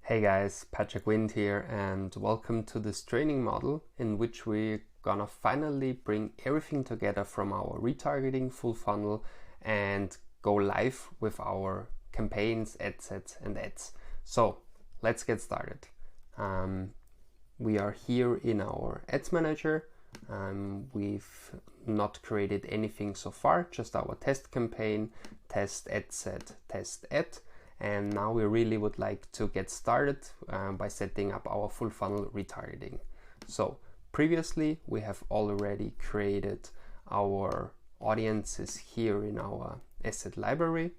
Hey guys, Patrick Wind here, and welcome to this training model in which we're gonna finally bring everything together from our retargeting full funnel and go live with our campaigns, ad sets, and ads. So let's get started. We are here in our ads manager. We've not created anything so far, just our test campaign, test ad set, test ad. And now we really would like to get started by setting up our full funnel retargeting. So previously we have already created our audiences here in our asset library.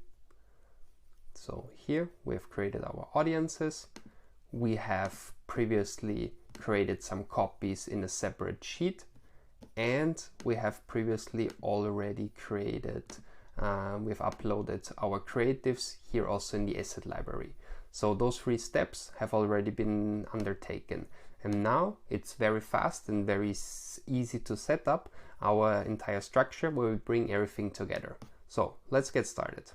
So here we have created our audiences. We have previously created some copies in a separate sheet, and we have previously already created we've uploaded our creatives here also in the asset library. So those 3 steps have already been undertaken. And now it's very fast and very easy to set up our entire structure where we bring everything together. So let's get started.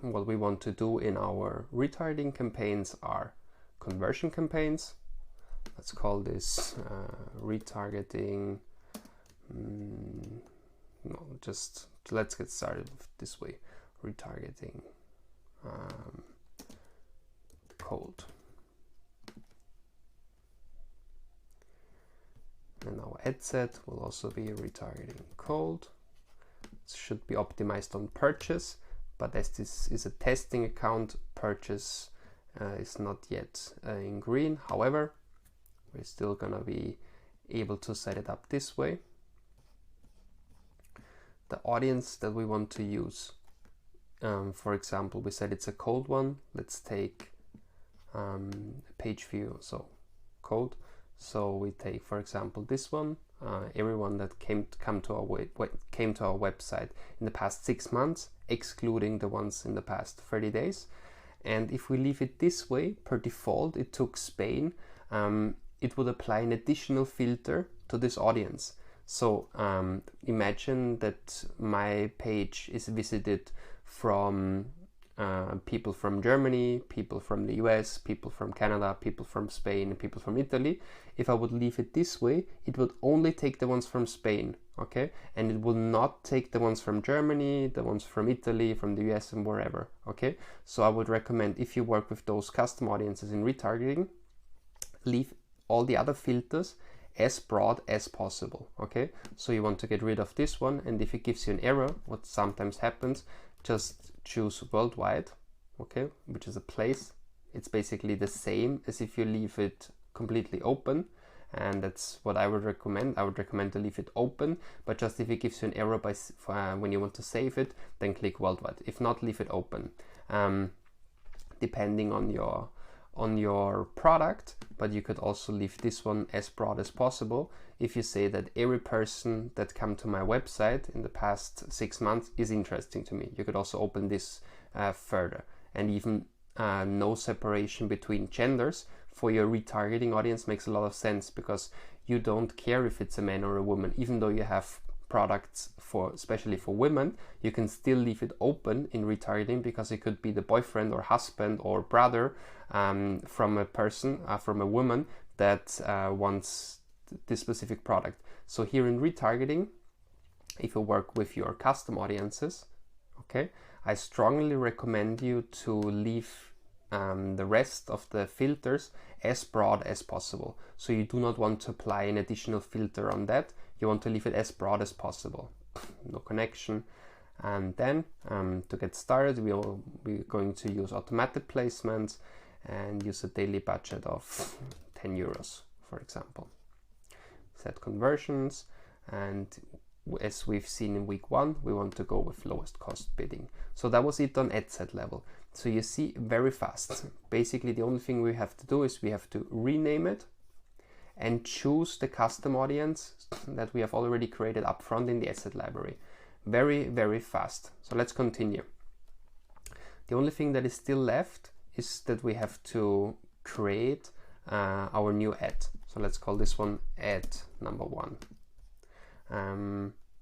What we want to do in our retargeting campaigns are conversion campaigns. Let's call this retargeting. No, just let's get started with this way. Retargeting cold. And our ad set will also be retargeting cold. It should be optimized on purchase, but as this is a testing account, purchase is not yet in green. However, we're still gonna be able to set it up this way. The audience that we want to use, for example, we said it's a cold one. Let's take page view, so cold. So we take, for example, this one. Everyone that came to our website in the past 6 months, excluding the ones in the past 30 days. And if we leave it this way, per default, it took Spain. It would apply an additional filter to this audience. So imagine that my page is visited from people from Germany, people from the US, people from Canada, people from Spain, and people from Italy. If I would leave it this way, it would only take the ones from Spain, okay? And it will not take the ones from Germany, the ones from Italy, from the US, and wherever, okay? So I would recommend, if you work with those custom audiences in retargeting, leave all the other filters as broad as possible, okay? So you want to get rid of this one, and if it gives you an error, what sometimes happens, just choose worldwide, okay, which is a place. It's basically the same as if you leave it completely open, and that's what I would recommend. I would recommend to leave it open, but just if it gives you an error when you want to save it, then click worldwide. If not, leave it open, depending on your product, but you could also leave this one as broad as possible. If you say that every person that come to my website in the past 6 months is interesting to me, you could also open this further. And even no separation between genders for your retargeting audience makes a lot of sense, because you don't care if it's a man or a woman. Even though you have products especially for women, you can still leave it open in retargeting, because it could be the boyfriend or husband or brother from a person, from a woman that wants this specific product. So here in retargeting, if you work with your custom audiences, okay, I strongly recommend you to leave the rest of the filters as broad as possible. So you do not want to apply an additional filter on that. You want to leave it as broad as possible. No connection. And then to get started, we're going to use automated placements and use a daily budget of 10 euros, for example. Set conversions, and as we've seen in week 1, we want to go with lowest cost bidding. So that was it on ad set level. So you see, very fast. Basically, the only thing we have to do is we have to rename it and choose the custom audience that we have already created up front in the asset library. Very, very fast. So let's continue. The only thing that is still left is that we have to create our new ad. So let's call this one ad number 1.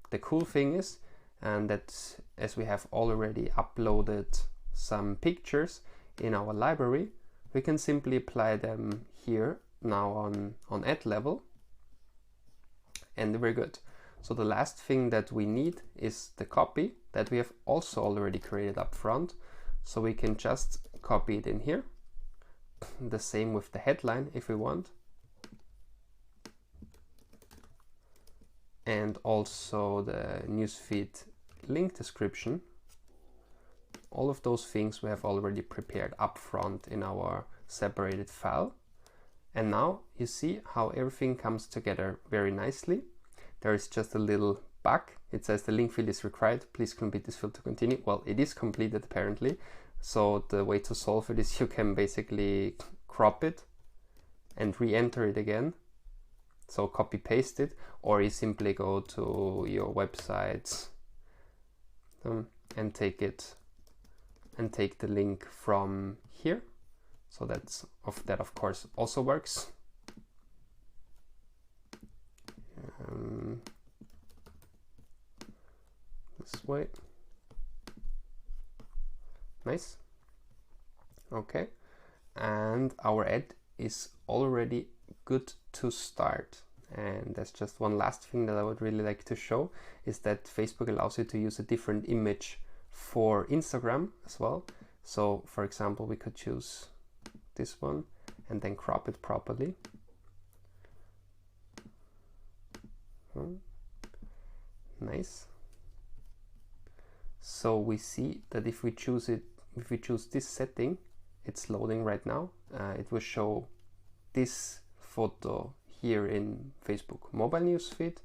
The cool thing is that as we have already uploaded some pictures in our library, we can simply apply them here now on ad level, and we're good. So the last thing that we need is the copy that we have also already created up front. So we can just copy it in here. The same with the headline if we want. And also the newsfeed link description. All of those things we have already prepared up front in our separated file. And now you see how everything comes together very nicely. There is just a little bug. It says the link field is required. Please complete this field to continue. Well, it is completed apparently. So the way to solve it is you can basically crop it and re-enter it again. So copy paste it, or you simply go to your website and take the link from here. So that of course also works. This way. Nice. Okay, and our ad is already good to start. And there's just one last thing that I would really like to show, is that Facebook allows you to use a different image for Instagram as well. So for example, we could choose this one and then crop it properly. Nice. So we see that if we choose this setting, it's loading right now. It will show this photo here in Facebook mobile newsfeed,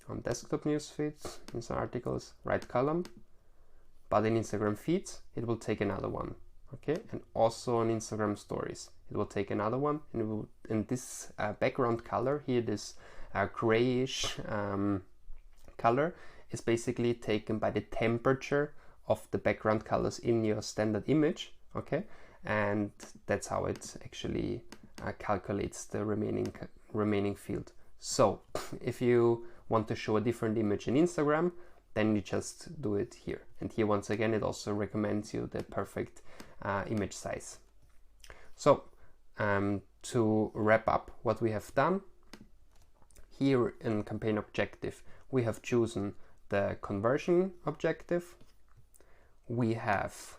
on desktop newsfeed, in some articles, right column, but in Instagram feeds, it will take another one. Okay, and also on Instagram stories, it will take another one, and this background color here, this grayish color, is basically taken by the temperature of the background colors in your standard image. Okay, and that's how it actually calculates the remaining field. So if you want to show a different image in Instagram, then you just do it here. And here once again, it also recommends you the perfect image size. So to wrap up what we have done, here in campaign objective, we have chosen the conversion objective. We have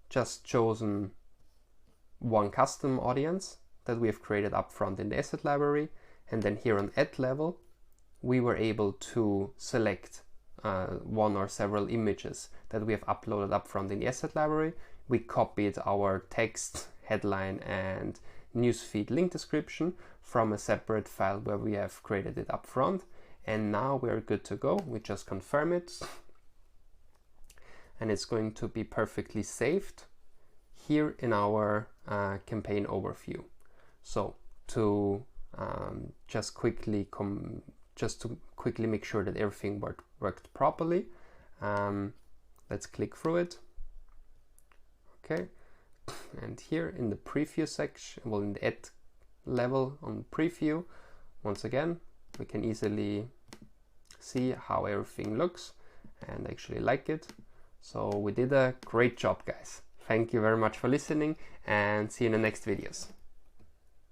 just chosen one custom audience that we have created up front in the asset library. And then here on ad level, we were able to select one or several images that we have uploaded up front in the asset library. We copied our text, headline, and newsfeed link description from a separate file where we have created it up front. And now we're good to go. We just confirm it. And it's going to be perfectly saved here in our campaign overview. So to just quickly make sure that everything worked properly, let's click through it. Okay, and here in the preview section, well, in the ad level on preview, once again, we can easily see how everything looks and actually like it. So we did a great job, guys. Thank you very much for listening, and see you in the next videos.